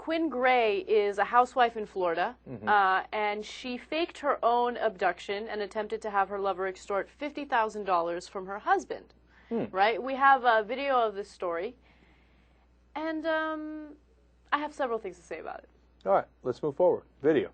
Quinn Gray is a housewife in Florida, and she faked her own abduction and attempted to have her lover extort $50,000 from her husband. Right? We have a video of this story, and I have several things to say about it. All right, let's move forward. Video.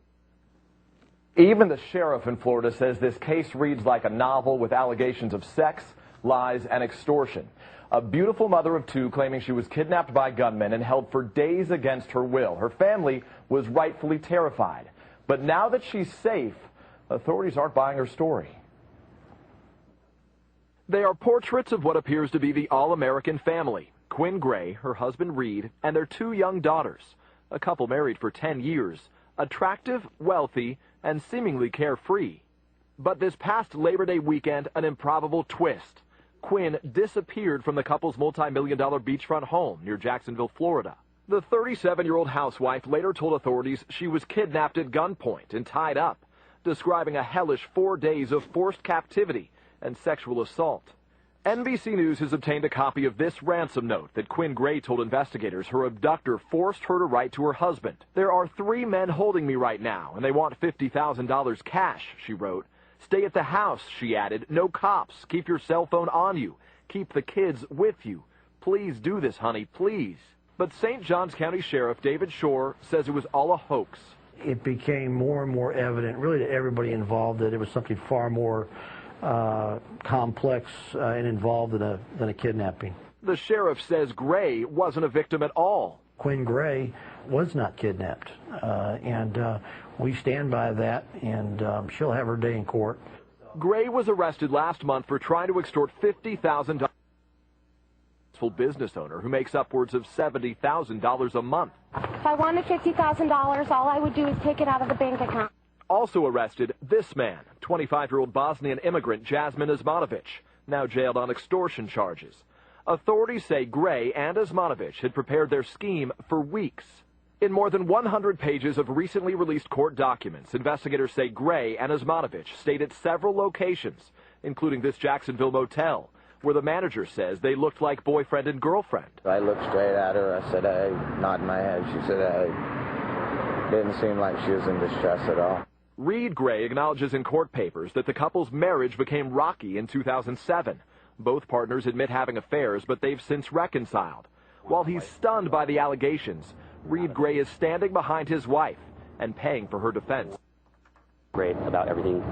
Even the sheriff in Florida says this case reads like a novel with allegations of sex, lies, and extortion. A beautiful mother of two claiming she was kidnapped by gunmen and held for days against her will. Her family was rightfully terrified. But now that she's safe, authorities aren't buying her story. They are portraits of what appears to be the all-American family. Quinn Gray, her husband Reed, and their two young daughters. A couple married for 10 years. Attractive, wealthy, and seemingly carefree. But this past Labor Day weekend, an improbable twist. Quinn disappeared from the couple's multi-million-dollar beachfront home near Jacksonville, Florida. The 37-year-old housewife later told authorities she was kidnapped at gunpoint and tied up, describing a hellish 4 days of forced captivity and sexual assault. NBC News has obtained a copy of this ransom note that Quinn Gray told investigators her abductor forced her to write to her husband. "There are 3 men holding me right now, and they want $50,000 cash," she wrote. "Stay at the house," she added. "No cops. Keep your cell phone on you. Keep the kids with you. Please do this, honey, please." But St. Johns County Sheriff David Shore says it was all a hoax. It became more and more evident, really to everybody involved, that it was something far more complex and involved than a kidnapping. The sheriff says Gray wasn't a victim at all. Quinn Gray was not kidnapped, and we stand by that, and she'll have her day in court. Gray was arrested last month for trying to extort $50,000 from a business owner who makes upwards of $70,000 a month. If I wanted $50,000, all I would do is take it out of the bank account. Also arrested, this man, 25-year-old Bosnian immigrant Jasmine Osmanovic, now jailed on extortion charges. Authorities say Gray and Osmanovic had prepared their scheme for weeks. In more than 100 pages of recently released court documents, investigators say Gray and Osmanovic stayed at several locations, including this Jacksonville motel, where the manager says they looked like boyfriend and girlfriend. I looked straight at her. I said, "Hey," nodded my head. She said, "Hey." Didn't seem like she was in distress at all. Reed Gray acknowledges in court papers that the couple's marriage became rocky in 2007. Both partners admit having affairs, but they've since reconciled. While he's stunned by the allegations, Reed Gray is standing behind his wife and paying for her defense. Great about everything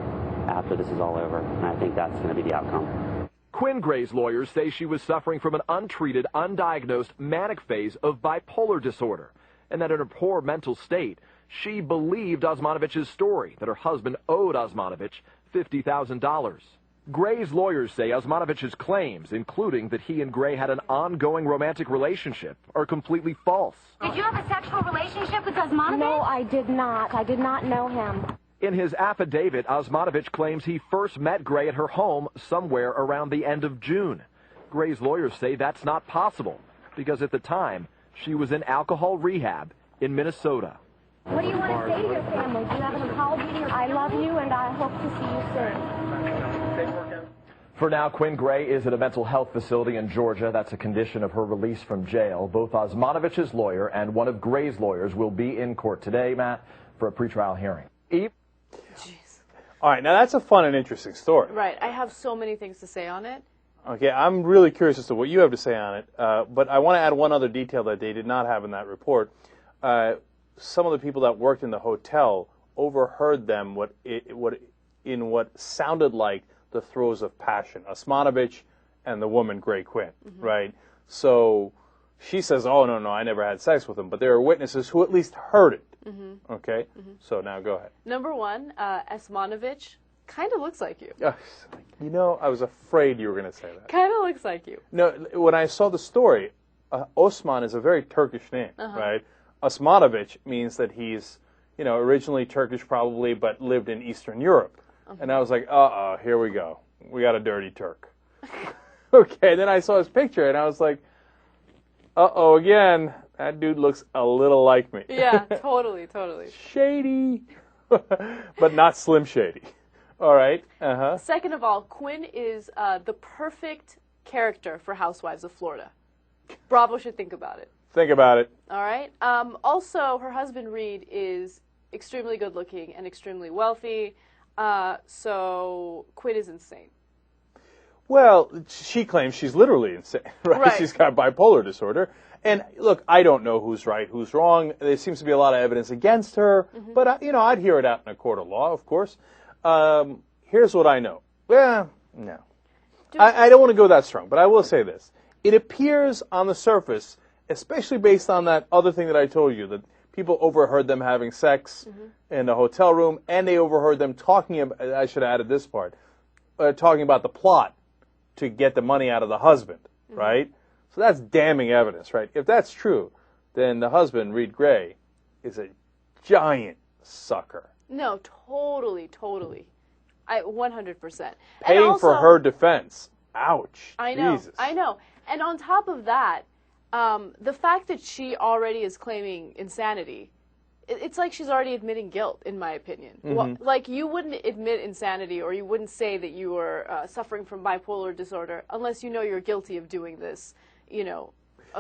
after this is all over, and I think that's going to be the outcome. Quinn Gray's lawyers say she was suffering from an untreated, undiagnosed manic phase of bipolar disorder, and that in her poor mental state, she believed Osmanovic's story that her husband owed Osmanovic $50,000. Gray's lawyers say Osmanovic's claims, including that he and Gray had an ongoing romantic relationship, are completely false. Did you have a sexual relationship with Osmanovic? No, I did not. I did not know him. In his affidavit, Osmanovic claims he first met Gray at her home somewhere around the end of June. Gray's lawyers say that's not possible because at the time, she was in alcohol rehab in Minnesota. What do you want to say to your family? Do you have an apology? I love you, and I hope to see you soon. For now, Quinn Gray is at a mental health facility in Georgia. That's a condition of her release from jail. Both Osmanovic's lawyer and one of Gray's lawyers will be in court today, Matt, for a pretrial hearing. Jeez. All right, now that's a fun and interesting story. Right. I have so many things to say on it. Okay, I'm really curious as to what you have to say on it, but I want to add one other detail that they did not have in that report. Some of the people that worked in the hotel overheard them what sounded like the throes of passion. Osmanovic and the woman Gray Quinn, right? So she says, "Oh no, I never had sex with him," but there are witnesses who at least heard it. Okay, so now go ahead. Number one, Osmanovic kind of looks like you. You know, I was afraid you were going to say that. Kind of looks like you. No, when I saw the story, Osman is a very Turkish name, right? Osmanovic means that he's, originally Turkish probably, but lived in Eastern Europe. And I was like, here we go. We got a dirty Turk. Okay, then I saw his picture, and I was like, again, that dude looks a little like me. Yeah, totally. Shady, but not Slim Shady. All right. Second of all, Quinn is the perfect character for Housewives of Florida. Bravo should think about it. Think about it. All right. Also, her husband Reed is extremely good looking and extremely wealthy. So Quinn is insane. Well, she claims she's literally insane, right? She's got bipolar disorder. And look, I don't know who's right, who's wrong. There seems to be a lot of evidence against her. But, I'd hear it out in a court of law, of course. Here's what I know. Well, no. I don't want to go that strong, but I will say this. It appears on the surface, especially based on that other thing that I told you, that people overheard them having sex in a hotel room, and they overheard them talking about, I should have added this part, talking about the plot to get the money out of the husband, right? So that's damning evidence, right? If that's true, then the husband, Reed Gray, is a giant sucker. No, totally. 100%. Paying also, for her defense. Ouch. I know. Jesus. I know. And on top of that, the fact that she already is claiming insanity, it's like she's already admitting guilt, in my opinion. Well, like, you wouldn't admit insanity, or you wouldn't say that you were suffering from bipolar disorder unless you know you're guilty of doing this,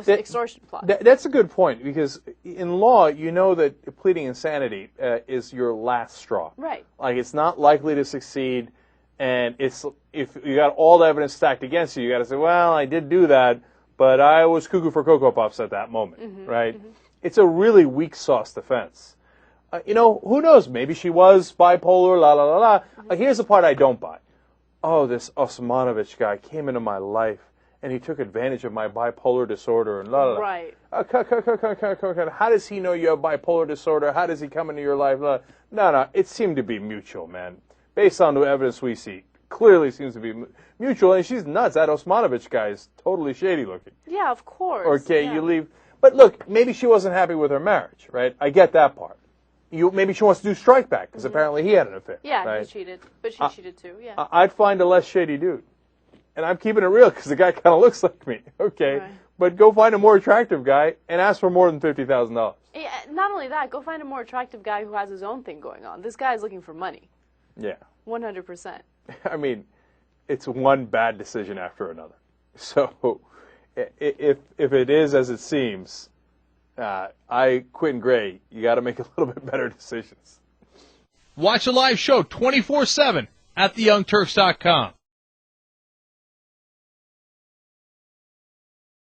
extortion plot. That's a good point, because in law, you know that pleading insanity is your last straw. Right. Like, it's not likely to succeed, and if you got all the evidence stacked against you, you got to say, well, I did do that, but I was cuckoo for Cocoa Puffs at that moment, right? It's a really weak sauce defense. Who knows? Maybe she was bipolar, la, la, la, la. Here's the part I don't buy. Oh, this Osmanovich guy came into my life, and he took advantage of my bipolar disorder, and la, la, la. Right. How does he know you have bipolar disorder? How does he come into your life? No, it seemed to be mutual, man. Based on the evidence we see, clearly seems to be mutual, and she's nuts. That Osmanovich guy is totally shady looking. Yeah, of course. Okay, yeah. you leave. But look, maybe she wasn't happy with her marriage, right? I get that part. Maybe she wants to do strike back, because apparently he had an affair. Yeah, right? he cheated, but she cheated too, yeah. I'd find a less shady dude. And I'm keeping it real, because the guy kind of looks like me, okay? Right. But go find a more attractive guy and ask for more than $50,000. Yeah, not only that, go find a more attractive guy who has his own thing going on. This guy is looking for money. Yeah. 100%. I mean, it's one bad decision after another. So, if it is as it seems, Quinn Gray, you got to make a little bit better decisions. Watch a live show 24/7 at theyoungturks.com.